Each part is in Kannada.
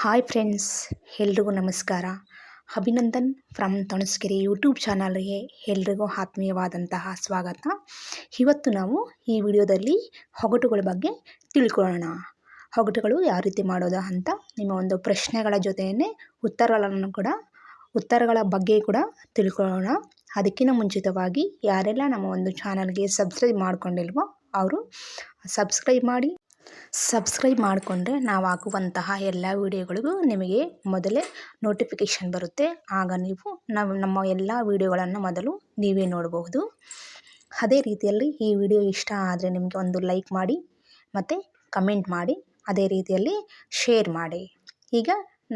ಹಾಯ್ ಫ್ರೆಂಡ್ಸ್, ಎಲ್ರಿಗೂ ನಮಸ್ಕಾರ. ಅಭಿನಂದನ್ ಫ್ರಮ್ ತಣಸ್ಕೆರೆ ಯೂಟ್ಯೂಬ್ ಚಾನಲ್ಗೆ ಎಲ್ರಿಗೂ ಆತ್ಮೀಯವಾದಂತಹ ಸ್ವಾಗತ. ಇವತ್ತು ನಾವು ಈ ವಿಡಿಯೋದಲ್ಲಿ ಒಗಟುಗಳ ಬಗ್ಗೆ ತಿಳ್ಕೊಳ್ಳೋಣ. ಒಗಟುಗಳು ಯಾವ ರೀತಿ ಮಾಡೋದು ಅಂತ ನಿಮ್ಮ ಒಂದು ಪ್ರಶ್ನೆಗಳ ಜೊತೆಯೇ ಉತ್ತರಗಳ ಬಗ್ಗೆ ಕೂಡ ತಿಳ್ಕೊಳ್ಳೋಣ. ಅದಕ್ಕಿಂತ ಮುಂಚಿತವಾಗಿ ಯಾರೆಲ್ಲ ನಮ್ಮ ಒಂದು ಚಾನಲ್ಗೆ ಸಬ್ಸ್ಕ್ರೈಬ್ ಮಾಡ್ಕೊಂಡಿಲ್ವೋ ಅವರು ಸಬ್ಸ್ಕ್ರೈಬ್ ಮಾಡಿಕೊಂಡ್ರೆ ನಾವು ಹಾಕುವಂತಹ ಎಲ್ಲ ವಿಡಿಯೋಗಳಿಗೂ ನಿಮಗೆ ಮೊದಲೇ ನೋಟಿಫಿಕೇಷನ್ ಬರುತ್ತೆ. ಆಗ ನೀವು ನಮ್ಮ ಎಲ್ಲ ವಿಡಿಯೋಗಳನ್ನು ಮೊದಲು ನೀವೇ ನೋಡಬಹುದು. ಅದೇ ರೀತಿಯಲ್ಲಿ ಈ ವಿಡಿಯೋ ಇಷ್ಟ ಆದರೆ ನಿಮಗೆ ಒಂದು ಲೈಕ್ ಮಾಡಿ ಮತ್ತು ಕಮೆಂಟ್ ಮಾಡಿ, ಅದೇ ರೀತಿಯಲ್ಲಿ ಶೇರ್ ಮಾಡಿ. ಈಗ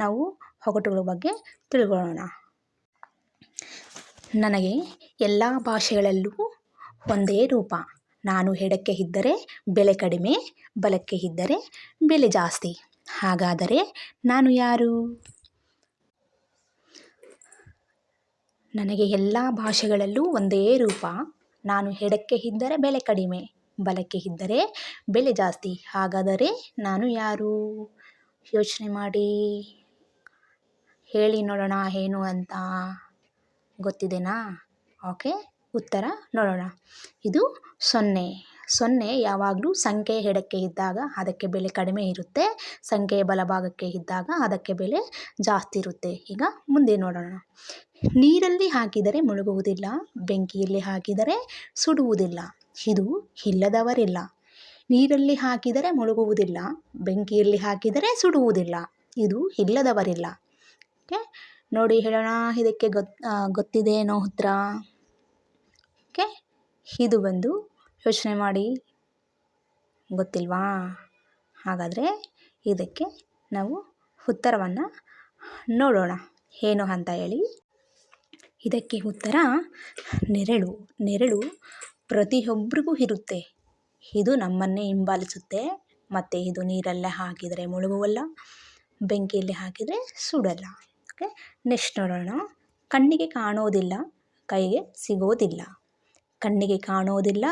ನಾವು ಒಗಟುಗಳ ಬಗ್ಗೆ ತಿಳ್ಕೊಳ್ಳೋಣ. ನನಗೆ ಎಲ್ಲ ಭಾಷೆಗಳಲ್ಲೂ ಒಂದೇ ರೂಪ. ನಾನು ಎಡಕ್ಕೆ ಇದ್ದರೆ ಬೆಲೆ ಕಡಿಮೆ, ಬಲಕ್ಕೆ ಇದ್ದರೆ ಬೆಲೆ ಜಾಸ್ತಿ. ಹಾಗಾದರೆ ನಾನು ಯಾರು? ನನಗೆ ಎಲ್ಲ ಭಾಷೆಗಳಲ್ಲೂ ಒಂದೇ ರೂಪ. ನಾನು ಎಡಕ್ಕೆ ಇದ್ದರೆ ಬೆಲೆ ಕಡಿಮೆ, ಬಲಕ್ಕೆ ಇದ್ದರೆ ಬೆಲೆ ಜಾಸ್ತಿ. ಹಾಗಾದರೆ ನಾನು ಯಾರು? ಯೋಚನೆ ಮಾಡಿ, ಹೇಳಿ ನೋಡೋಣ ಏನು ಅಂತ. ಗೊತ್ತಿದೆನಾ? ಓಕೆ, ಉತ್ತರ ನೋಡೋಣ. ಇದು ಸೊನ್ನೆ ಯಾವಾಗಲೂ ಸಂಖ್ಯೆ ಎಡಕ್ಕೆ ಇದ್ದಾಗ ಅದಕ್ಕೆ ಬೆಲೆ ಕಡಿಮೆ ಇರುತ್ತೆ, ಸಂಖ್ಯೆಯ ಬಲಭಾಗಕ್ಕೆ ಇದ್ದಾಗ ಅದಕ್ಕೆ ಬೆಲೆ ಜಾಸ್ತಿ ಇರುತ್ತೆ. ಈಗ ಮುಂದೆ ನೋಡೋಣ. ನೀರಲ್ಲಿ ಹಾಕಿದರೆ ಮುಳುಗುವುದಿಲ್ಲ, ಬೆಂಕಿಯಲ್ಲಿ ಹಾಕಿದರೆ ಸುಡುವುದಿಲ್ಲ. ಇದು ಇಲ್ಲದವರಿಲ್ಲ. ನೀರಲ್ಲಿ ಹಾಕಿದರೆ ಮುಳುಗುವುದಿಲ್ಲ, ಬೆಂಕಿಯಲ್ಲಿ ಹಾಕಿದರೆ ಸುಡುವುದಿಲ್ಲ. ಇದು ಇಲ್ಲದವರಿಲ್ಲ. ಓಕೆ, ನೋಡಿ ಹೇಳೋಣ. ಇದಕ್ಕೆ ಗೊತ್ತಿದೆಯೇನೋ ಉತ್ತರ? ಓಕೆ, ಇದು ಬಂದು ಯೋಚನೆ ಮಾಡಿ. ಗೊತ್ತಿಲ್ವಾ? ಹಾಗಾದರೆ ಇದಕ್ಕೆ ನಾವು ಉತ್ತರವನ್ನು ನೋಡೋಣ ಏನು ಅಂತ ಹೇಳಿ. ಇದಕ್ಕೆ ಉತ್ತರ ನೆರಳು ಪ್ರತಿಯೊಬ್ಬರಿಗೂ ಇರುತ್ತೆ. ಇದು ನಮ್ಮನ್ನೇ ಹಿಂಬಾಲಿಸುತ್ತೆ ಮತ್ತು ಇದು ನೀರಲ್ಲೇ ಹಾಕಿದರೆ ಮುಳುಗುವಲ್ಲ, ಬೆಂಕಿಯಲ್ಲಿ ಹಾಕಿದರೆ ಸುಡಲ್ಲ. ಓಕೆ, ನೆಕ್ಸ್ಟ್ ನೋಡೋಣ. ಕಣ್ಣಿಗೆ ಕಾಣೋದಿಲ್ಲ, ಕೈಗೆ ಸಿಗೋದಿಲ್ಲ. ಕಣ್ಣಿಗೆ ಕಾಣೋದಿಲ್ಲ,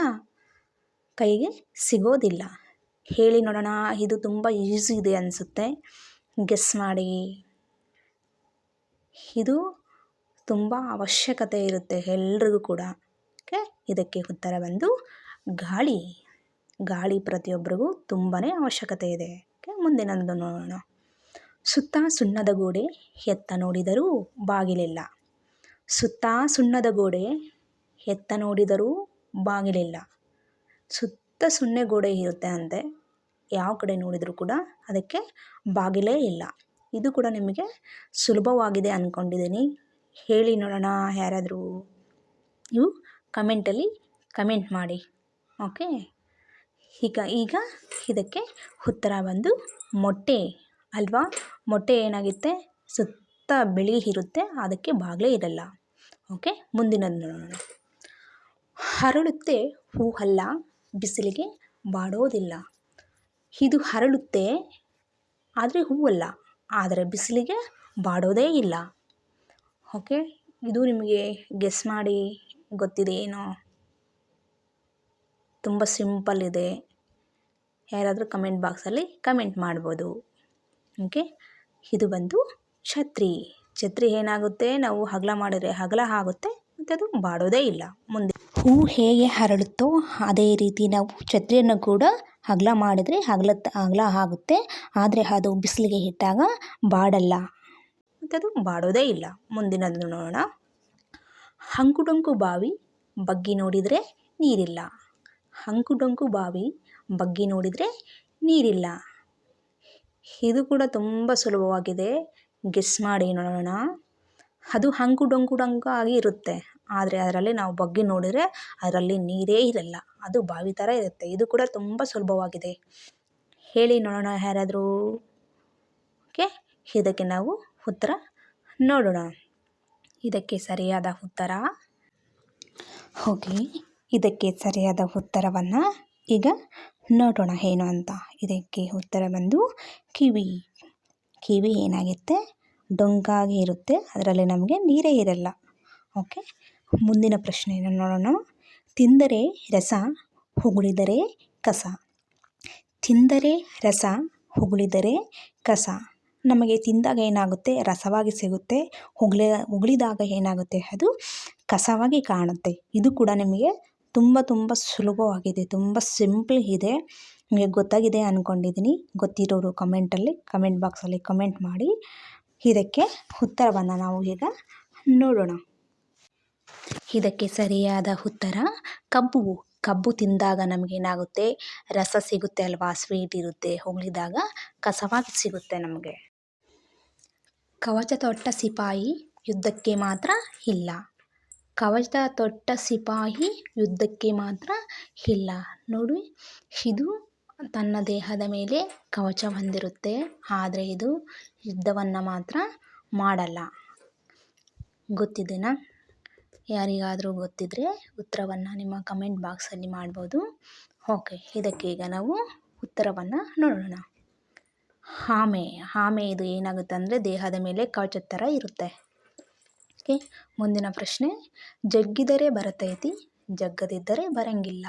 ಕೈಗೆ ಸಿಗೋದಿಲ್ಲ. ಹೇಳಿ ನೋಡೋಣ. ಇದು ತುಂಬ ಈಸಿ ಇದೆ ಅನಿಸುತ್ತೆ, ಗೆಸ್ ಮಾಡಿ. ಇದು ತುಂಬ ಅವಶ್ಯಕತೆ ಇರುತ್ತೆ ಎಲ್ರಿಗೂ ಕೂಡ. ಓಕೆ, ಇದಕ್ಕೆ ಉತ್ತರ ಬಂದು ಗಾಳಿ ಪ್ರತಿಯೊಬ್ಬರಿಗೂ ತುಂಬಾ ಅವಶ್ಯಕತೆ ಇದೆ. ಓಕೆ, ಮುಂದಿನದು ನೋಡೋಣ. ಸುತ್ತ ಸುಣ್ಣದ ಗೋಡೆ, ಎತ್ತ ನೋಡಿದರೂ ಬಾಗಿಲಿಲ್ಲ. ಸುತ್ತ ಸುಣ್ಣದ ಗೋಡೆ, ಎತ್ತ ನೋಡಿದರೂ ಬಾಗಿಲಿಲ್ಲ. ಸುತ್ತ ಸುಣ್ಣೆ ಗೋಡೆ ಇರುತ್ತೆ ಅಂತೆ, ಯಾವ ಕಡೆ ನೋಡಿದರೂ ಕೂಡ ಅದಕ್ಕೆ ಬಾಗಿಲೇ ಇಲ್ಲ. ಇದು ಕೂಡ ನಿಮಗೆ ಸುಲಭವಾಗಿದೆ ಅಂದ್ಕೊಂಡಿದ್ದೀನಿ. ಹೇಳಿ ನೋಡೋಣ ಯಾರಾದರೂ. ನೀವು ಕಮೆಂಟಲ್ಲಿ ಕಮೆಂಟ್ ಮಾಡಿ. ಓಕೆ, ಈಗ ಇದಕ್ಕೆ ಉತ್ತರ ಬಂದು ಮೊಟ್ಟೆ ಅಲ್ವಾ. ಮೊಟ್ಟೆ ಏನಾಗುತ್ತೆ, ಸುತ್ತ ಬಿಳಿ ಇರುತ್ತೆ, ಅದಕ್ಕೆ ಬಾಗಿಲೇ ಇರಲ್ಲ. ಓಕೆ, ಮುಂದಿನದು ನೋಡೋಣ. ಹರಳುತ್ತೆ ಹೂವಲ್ಲ, ಬಿಸಿಲಿಗೆ ಬಾಡೋದಿಲ್ಲ. ಇದು ಹರಳುತ್ತೆ ಆದರೆ ಹೂವಲ್ಲ, ಆದರೆ ಬಿಸಿಲಿಗೆ ಬಾಡೋದೇ ಇಲ್ಲ. ಓಕೆ, ಇದು ನಿಮಗೆ ಗೆಸ್ ಮಾಡಿ ಗೊತ್ತಿದೆ ಏನೋ. ತುಂಬ ಸಿಂಪಲ್ ಇದೆ. ಯಾರಾದರೂ ಕಮೆಂಟ್ ಬಾಕ್ಸಲ್ಲಿ ಕಮೆಂಟ್ ಮಾಡ್ಬೋದು. ಓಕೆ, ಇದು ಬಂದು ಛತ್ರಿ ಏನಾಗುತ್ತೆ, ನಾವು ಅಗಲ ಮಾಡಿದರೆ ಅಗಲ ಆಗುತ್ತೆ ಮತ್ತು ಅದು ಬಾಡೋದೇ ಇಲ್ಲ. ಮುಂದೆ ಹೂ ಹೇಗೆ ಹರಳುತ್ತೋ ಅದೇ ರೀತಿ ನಾವು ಛತ್ರಿಯನ್ನು ಕೂಡ ಅಗಲ ಮಾಡಿದರೆ ಅಗಲ ಆಗುತ್ತೆ, ಆದರೆ ಅದು ಬಿಸಿಲಿಗೆ ಇಟ್ಟಾಗ ಬಾಡಲ್ಲ ಮತ್ತು ಅದು ಬಾಡೋದೇ ಇಲ್ಲ. ಮುಂದಿನದು ನೋಡೋಣ. ಅಂಕುಡೊಂಕು ಬಾವಿ, ಬಗ್ಗಿ ನೋಡಿದರೆ ನೀರಿಲ್ಲ. ಅಂಕುಡೊಂಕು ಬಾವಿ, ಬಗ್ಗಿ ನೋಡಿದರೆ ನೀರಿಲ್ಲ. ಇದು ಕೂಡ ತುಂಬ ಸುಲಭವಾಗಿದೆ, ಗೆಸ್ ಮಾಡಿ ನೋಡೋಣ. ಅದು ಡೊಂಕು ಆಗಿ ಇರುತ್ತೆ, ಆದರೆ ಅದರಲ್ಲಿ ನಾವು ಬಗ್ಗಿ ನೋಡಿದರೆ ಅದರಲ್ಲಿ ನೀರೇ ಇರಲ್ಲ, ಅದು ಬಾವಿ ಥರ ಇರುತ್ತೆ. ಇದು ಕೂಡ ತುಂಬ ಸುಲಭವಾಗಿದೆ. ಹೇಳಿ ನೋಡೋಣ ಯಾರಾದರೂ. ಓಕೆ, ಇದಕ್ಕೆ ನಾವು ಉತ್ತರ ನೋಡೋಣ. ಇದಕ್ಕೆ ಸರಿಯಾದ ಉತ್ತರ, ಇದಕ್ಕೆ ಸರಿಯಾದ ಉತ್ತರವನ್ನು ಈಗ ನೋಡೋಣ ಏನು ಅಂತ. ಇದಕ್ಕೆ ಉತ್ತರ ಬಂದು ಕಿವಿ ಏನಾಗುತ್ತೆ, ಡೊಂಕಾಗಿ ಇರುತ್ತೆ, ಅದರಲ್ಲಿ ನಮಗೆ ನೀರೇ ಇರಲ್ಲ. ಓಕೆ, ಮುಂದಿನ ಪ್ರಶ್ನೆಯನ್ನು ನೋಡೋಣ. ತಿಂದರೆ ರಸ, ಉಗುಳಿದರೆ ಕಸ. ತಿಂದರೆ ರಸ, ಉಗುಳಿದರೆ ಕಸ. ನಮಗೆ ತಿಂದಾಗ ಏನಾಗುತ್ತೆ ರಸವಾಗಿ ಸಿಗುತ್ತೆ, ಉಗುಳಿದಾಗ ಏನಾಗುತ್ತೆ ಅದು ಕಸವಾಗಿ ಕಾಣುತ್ತೆ. ಇದು ಕೂಡ ನಿಮಗೆ ತುಂಬ ತುಂಬ ಸುಲಭವಾಗಿದೆ, ತುಂಬ ಸಿಂಪಲ್ ಇದೆ. ನಿಮಗೆ ಗೊತ್ತಾಗಿದೆ ಅಂದ್ಕೊಂಡಿದ್ದೀನಿ. ಗೊತ್ತಿರೋರು ಕಮೆಂಟ್ ಬಾಕ್ಸಲ್ಲಿ ಕಮೆಂಟ್ ಮಾಡಿ. ಇದಕ್ಕೆ ಉತ್ತರವನ್ನು ನಾವು ಈಗ ನೋಡೋಣ. ಇದಕ್ಕೆ ಸರಿಯಾದ ಉತ್ತರ ಕಬ್ಬು ತಿಂದಾಗ ನಮಗೇನಾಗುತ್ತೆ ರಸ ಸಿಗುತ್ತೆ ಅಲ್ವಾ, ಸ್ವೀಟ್ ಇರುತ್ತೆ, ಉಗುಳಿದಾಗ ಕಸವಾಗಿ ಸಿಗುತ್ತೆ ನಮಗೆ. ಕವಚ ತೊಟ್ಟ ಸಿಪಾಯಿ ಯುದ್ಧಕ್ಕೆ ಮಾತ್ರ ಇಲ್ಲ. ಕವಚ ತೊಟ್ಟ ಸಿಪಾಯಿ ಯುದ್ಧಕ್ಕೆ ಮಾತ್ರ ಇಲ್ಲ. ನೋಡಿ, ಇದು ತನ್ನ ದೇಹದ ಮೇಲೆ ಕವಚ ಹೊಂದಿರುತ್ತೆ, ಆದರೆ ಇದು ಯುದ್ಧವನ್ನು ಮಾತ್ರ ಮಾಡಲ್ಲ. ಗೊತ್ತಿದೆನಾ? ಯಾರಿಗಾದರೂ ಗೊತ್ತಿದ್ದರೆ ಉತ್ತರವನ್ನು ನಿಮ್ಮ ಕಮೆಂಟ್ ಬಾಕ್ಸಲ್ಲಿ ಮಾಡ್ಬೋದು. ಓಕೆ, ಇದಕ್ಕೆ ಈಗ ನಾವು ಉತ್ತರವನ್ನು ನೋಡೋಣ. ಆಮೆ ಇದು ಏನಾಗುತ್ತೆ ಅಂದರೆ ದೇಹದ ಮೇಲೆ ಕವಚದ ಥರ ಇರುತ್ತೆ. ಓಕೆ, ಮುಂದಿನ ಪ್ರಶ್ನೆ. ಜಗ್ಗಿದರೆ ಬರತೈತಿ, ಜಗ್ಗದಿದ್ದರೆ ಬರಂಗಿಲ್ಲ.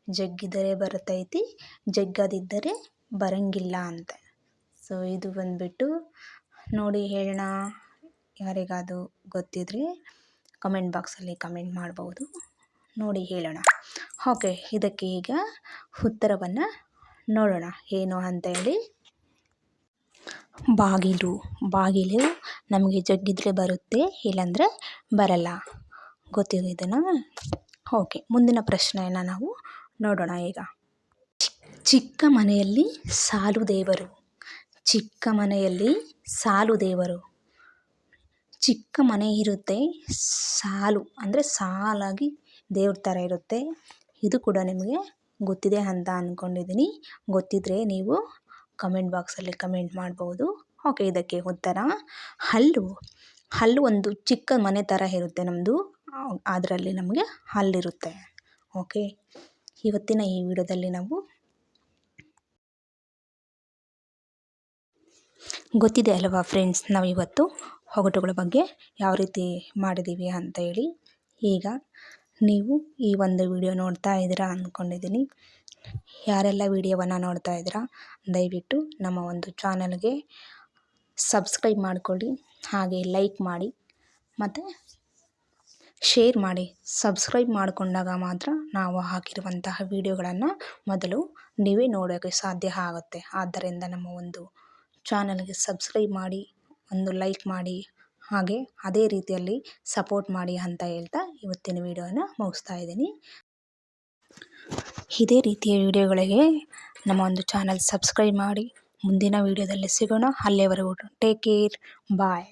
ಜಗ್ಗಿದರೆ ಬರತೈತಿ, ಜಗ್ಗದಿದ್ದರೆ ಬರಂಗಿಲ್ಲ ಅಂತೆ. ಸೊ ಇದು ಬಂದುಬಿಟ್ಟು ನೋಡಿ ಹೇಳೋಣ. ಯಾರಿಗಾದರೂ ಗೊತ್ತಿದ್ರೆ ಕಮೆಂಟ್ ಬಾಕ್ಸಲ್ಲಿ ಕಮೆಂಟ್ ಮಾಡ್ಬೋದು, ನೋಡಿ ಹೇಳೋಣ. ಓಕೆ, ಇದಕ್ಕೆ ಈಗ ಉತ್ತರವನ್ನು ನೋಡೋಣ ಏನು ಅಂತ ಹೇಳಿ. ಬಾಗಿಲು ನಮಗೆ ಜಗ್ಗಿದ್ರೆ ಬರುತ್ತೆ, ಇಲ್ಲಾಂದರೆ ಬರಲ್ಲ. ಗೊತ್ತಿದೆನಾ? ಓಕೆ, ಮುಂದಿನ ಪ್ರಶ್ನೆಯನ್ನು ನಾವು ನೋಡೋಣ ಈಗ. ಚಿಕ್ಕ ಮನೆಯಲ್ಲಿ ಸಾಲು ದೇವರು. ಚಿಕ್ಕ ಮನೆಯಲ್ಲಿ ಸಾಲು ದೇವರು. ಚಿಕ್ಕ ಮನೆ ಇರುತ್ತೆ, ಸಾಲು ಅಂದರೆ ಸಾಲಾಗಿ ದೇವ್ರ ಥರ ಇರುತ್ತೆ. ಇದು ಕೂಡ ನಿಮಗೆ ಗೊತ್ತಿದೆ ಅಂತ ಅಂದ್ಕೊಂಡಿದ್ದೀನಿ. ಗೊತ್ತಿದ್ದರೆ ನೀವು ಕಮೆಂಟ್ ಬಾಕ್ಸಲ್ಲಿ ಕಮೆಂಟ್ ಮಾಡ್ಬೋದು. ಓಕೆ, ಇದಕ್ಕೆ ಉತ್ತರ ಹಲ್ಲು ಒಂದು ಚಿಕ್ಕ ಮನೆ ಥರ ಇರುತ್ತೆ ನಮ್ಮದು, ಅದರಲ್ಲಿ ನಮಗೆ ಹಲ್ಲಿರುತ್ತೆ. ಓಕೆ, ಇವತ್ತಿನ ಈ ವಿಡಿಯೋದಲ್ಲಿ ನಾವು ಗೊತ್ತಿದೆ ಅಲ್ವಾ ಫ್ರೆಂಡ್ಸ್, ನಾವು ಇವತ್ತು ಒಗಟುಗಳ ಬಗ್ಗೆ ಯಾವ ರೀತಿ ಮಾಡಿದ್ದೀವಿ ಅಂತ ಹೇಳಿ. ಈಗ ನೀವು ಈ ಒಂದು ವಿಡಿಯೋ ನೋಡ್ತಾ ಇದ್ದೀರಾ ಅಂದ್ಕೊಂಡಿದ್ದೀನಿ. ಯಾರೆಲ್ಲ ವಿಡಿಯೋವನ್ನು ನೋಡ್ತಾ ಇದ್ದೀರಾ ದಯವಿಟ್ಟು ನಮ್ಮ ಒಂದು ಚಾನಲ್ಗೆ ಸಬ್ಸ್ಕ್ರೈಬ್ ಮಾಡಿಕೊಳ್ಳಿ, ಹಾಗೆ ಲೈಕ್ ಮಾಡಿ ಮತ್ತು ಶೇರ್ ಮಾಡಿ. ಸಬ್ಸ್ಕ್ರೈಬ್ ಮಾಡಿಕೊಂಡಾಗ ಮಾತ್ರ ನಾವು ಹಾಕಿರುವಂತಹ ವಿಡಿಯೋಗಳನ್ನು ಮೊದಲು ನೀವೇ ನೋಡೋಕ್ಕೆ ಸಾಧ್ಯ ಆಗುತ್ತೆ. ಆದ್ದರಿಂದ ನಮ್ಮ ಒಂದು ಚಾನಲ್ಗೆ ಸಬ್ಸ್ಕ್ರೈಬ್ ಮಾಡಿ, ಒಂದು ಲೈಕ್ ಮಾಡಿ, ಹಾಗೆ ಅದೇ ರೀತಿಯಲ್ಲಿ ಸಪೋರ್ಟ್ ಮಾಡಿ ಅಂತ ಹೇಳ್ತಾ ಇವತ್ತಿನ ವಿಡಿಯೋನ ಮುಗಿಸ್ತಾ ಇದ್ದೀನಿ. ಇದೇ ರೀತಿಯ ವಿಡಿಯೋಗಳಿಗೆ ನಮ್ಮ ಒಂದು ಚಾನಲ್ ಸಬ್ಸ್ಕ್ರೈಬ್ ಮಾಡಿ. ಮುಂದಿನ ವಿಡಿಯೋದಲ್ಲಿ ಸಿಗೋಣ. ಅಲ್ಲಿಯವರೆಗೂ ಟೇಕ್ ಕೇರ್, ಬಾಯ್.